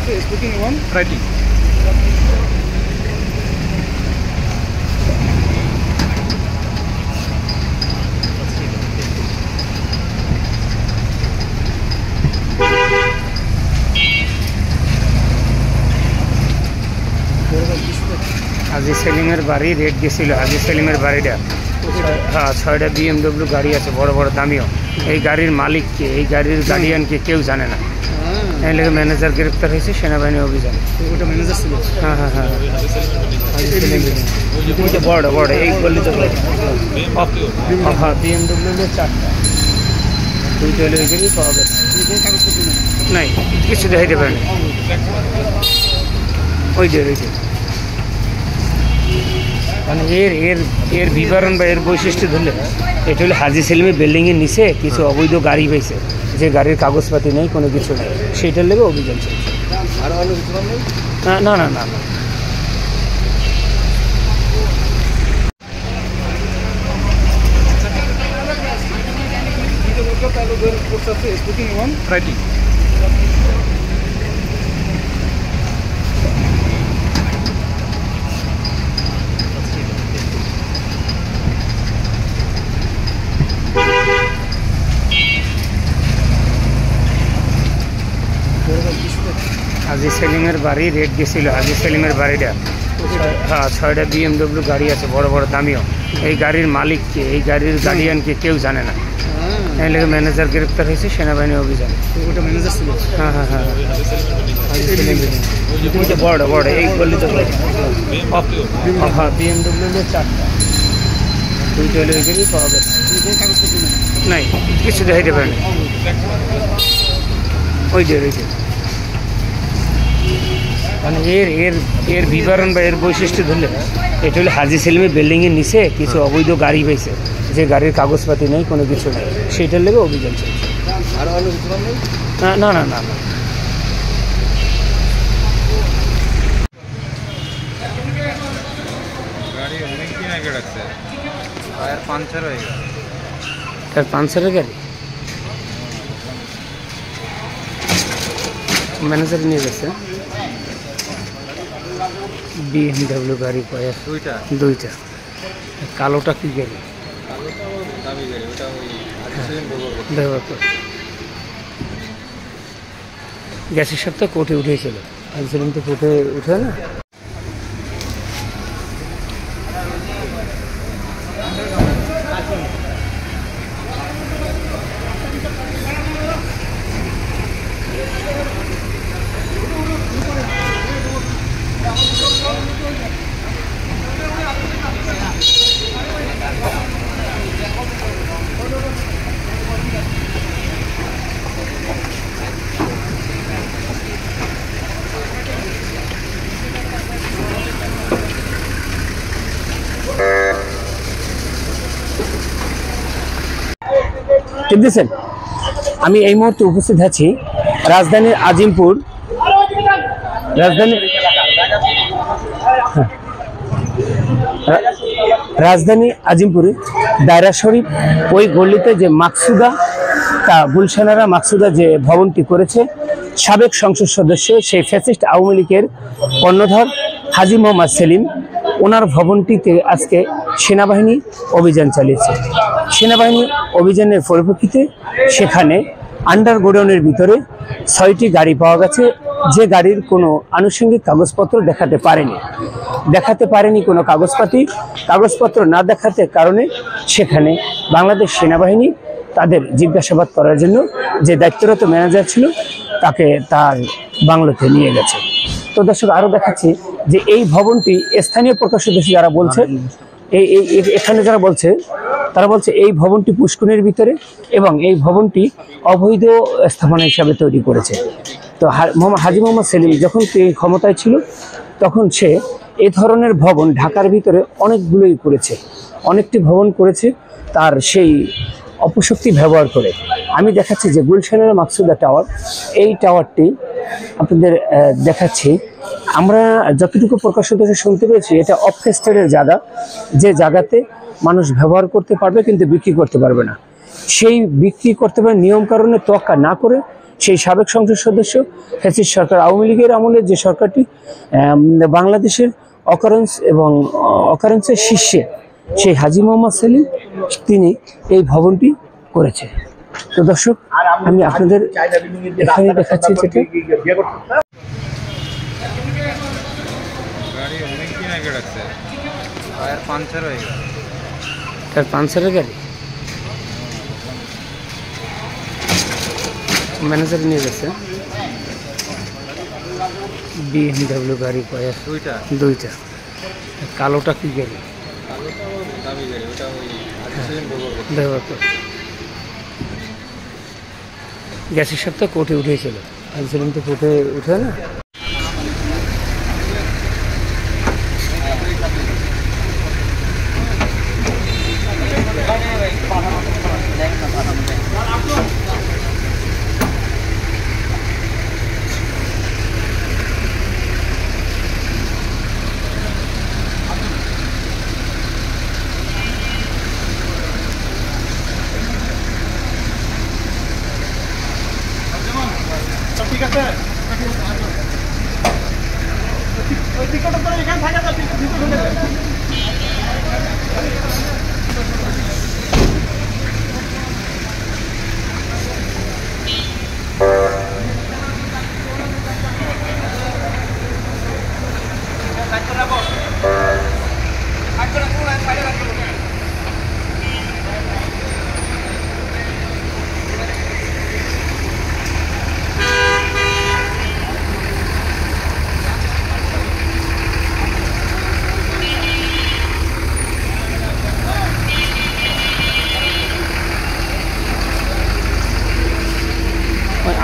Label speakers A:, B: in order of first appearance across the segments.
A: speaking one writing.
B: হাজি সেলিমের বাড়ি rate গেছিল। হাজি সেলিমের বাড়িটা হ্যাঁ 6টা BMW গাড়ি আছে, বড় বড় দামিও। এই গাড়ির মালিককে, এই গাড়ির গার্ডিয়ানকে কেউ জানে না। এই লেগে ম্যানেজার গ্রেপ্তার হয়েছে সেনাবাহিনী অভিযান।
A: ওটা ম্যানেজার ছিল।
B: হ্যাঁ হ্যাঁ হ্যাঁ বড় বড় এই গলিতে হ্যাঁ BMW 4টা, 2টা লেগে পাওয়া গেছে। নাই কিছু দেখাইতে পারেনি। ওই যে মানে এর বিবরণ বা এর বৈশিষ্ট্য ধরলে এটা হলো হাজি সেলিমের বিল্ডিংয়ের নিচে কিছু অবৈধ গাড়ি পাইছে, যে গাড়ির কাগজপাতি নেই, কোনো কিছু নেই, সেইটার লেগে অভিযান চলছে। না না না না
A: speaking one writing.
B: হাজি সেলিমের বাড়ি রেট গেছিল। হাজি সেলিমের বাড়িটা হ্যাঁ 6টা BMW গাড়ি আছে, বড় বড় দামিও। এই গাড়ির মালিককে, এই গাড়ির গার্ডিয়ানকে কেউ জানে না। এই লেগে ম্যানেজার গ্রেপ্তার হয়েছে সেনাবাহিনী অভিযান।
A: ওটা ম্যানেজার ছিল।
B: হ্যাঁ হ্যাঁ হ্যাঁ বড় বড় এই গলিতে হ্যাঁ BMW 4টা, 2টা লেগে পাওয়া গেছে। নাই কিছু দেখাইতে পারেনি। ওই যে মানে এর বিবরণ বা এর বৈশিষ্ট্য ধরলে এটা হলো হাজি সেলিমের বিল্ডিংয়ের নিচে কিছু অবৈধ গাড়ি পাইছে, যে গাড়ির কাগজপাতি নেই, কোনো কিছু নেই, সেইটার লেগে অভিযান চলছে। না না না না পাঞ্চারের গাড়ি ম্যানেজার নিয়ে গেছে। BMW গাড়ি পায় দুইটা। কালোটা কি গাড়ি ব্যবহার করে গ্যাসের সপ্তাহে কোর্টে উঠেছিল। সেদিন তো কোর্টে উঠে না। দেখছেন আমি এই মুহূর্তে উপস্থিত আছি রাজধানীর আজিমপুর, রাজধানী আজিমপুরে দায়রা শরীফ ওই গলিতে যে মাকসুদা গুলশানারা মাকসুদা যে ভবনটি করেছে, সাবেক সংসদ সদস্য সেই ফ্যাসিস্ট আওয়ামী লীগের কর্ণধর হাজী মোহাম্মদ সেলিম, ওনার ভবনটিতে আজকে সেনাবাহিনী অভিযান চালিয়েছে। সেনাবাহিনী অভিযানের পরিপ্রেক্ষিতে সেখানে আন্ডার গোডাউনের ভিতরে 6টি গাড়ি পাওয়া গেছে, যে গাড়ির কোনো আনুষঙ্গিক কাগজপত্র দেখাতে পারেনি কোনো কাগজপত্র না দেখাতে কারণে সেখানে বাংলাদেশ সেনাবাহিনী তাদের জিজ্ঞাসাবাদ করার জন্য যে দায়িত্বরত ম্যানেজার ছিল তাকে তার বাংলোতে নিয়ে গেছে। তো দর্শক আরও দেখাচ্ছি যে এই ভবনটি স্থানীয় প্রকাশদর্শী যারা বলছে, এখানে যারা বলছে তারা বলছে এই ভবনটি পুষ্কুনির ভিতরে এবং এই ভবনটি অবৈধ স্থাপনা হিসাবে তৈরি করেছে। তো হাজী মোহাম্মদ সেলিম যখন ক্ষমতায় ছিল তখন সে এই ধরনের ভবন ঢাকার ভিতরে অনেকটি ভবন করেছে তার সেই অপশক্তি ব্যবহার করে। আমি দেখাচ্ছি যে গুলশানের মাকসুদা টাওয়ার, এই টাওয়ারটি আপনাদের দেখাচ্ছি। আমরা যতটুকু প্রকাশিত শুনতে পেরেছি এটা অফেস্টেডের জায়গা, যে জায়গাতে মানুষ ব্যবহার করতে পারবে কিন্তু বিক্রি করতে পারবে না। সেই বিক্রি করতে পারে নিয়ম কারণে তোয়াক্কা না করে সেই সাবেক সংসদ সদস্য ফ্যাসিস্ট সরকার আওয়ামী লীগের আমলে যে সরকারটি বাংলাদেশের অকারেন্সের শীর্ষে সেই হাজী মোহাম্মদ সেলিম তিনি এই ভবনটি করেছে। তো দর্শক, আমি আপনাদের এখানে দেখাচ্ছি যেটা পাঞ্চারের গাড়ি ম্যানেজার নিয়ে গেছে। BMW গাড়ি দুইটা। কালোটা কি গাড়ি? গ্যাসের সপ্তাহ কোর্টে উঠেছিল, সেদিন তো কোর্টে উঠে না।
A: ঠিক আছে, ওই টিকেটের পরে এখানে থাকা যাবে।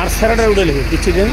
B: আর সারাটা উঠে লেগে কিছু দিন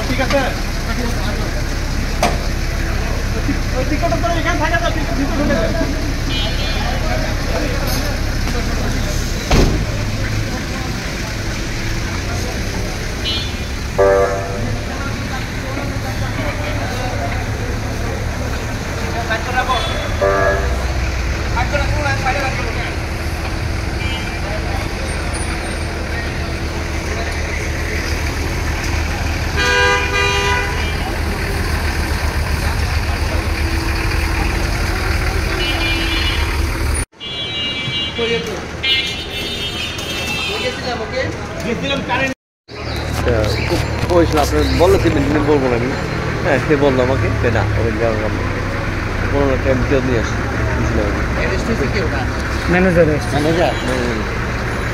B: ঠিক আছে, ওই টিকেটের পরে এখানে থাকা যাবে।
C: আপনার বললো বলবো না আমি, হ্যাঁ সে বললো আমাকে না নিয়ে আসছি
B: ম্যানেজার।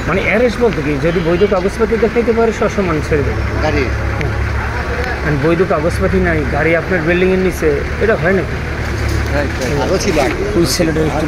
B: মানে অ্যারেস্ট বলতে কি, যদি বৈধ কাগজপাতি দেখাইতে পারে সসম্মান ছেড়ে দেবে গাড়ি। বৈধ কাগজপাতি নাই, গাড়ি আপনার বিল্ডিং এর নিচে, এটা হয় নাকি? ছেলেটা একটু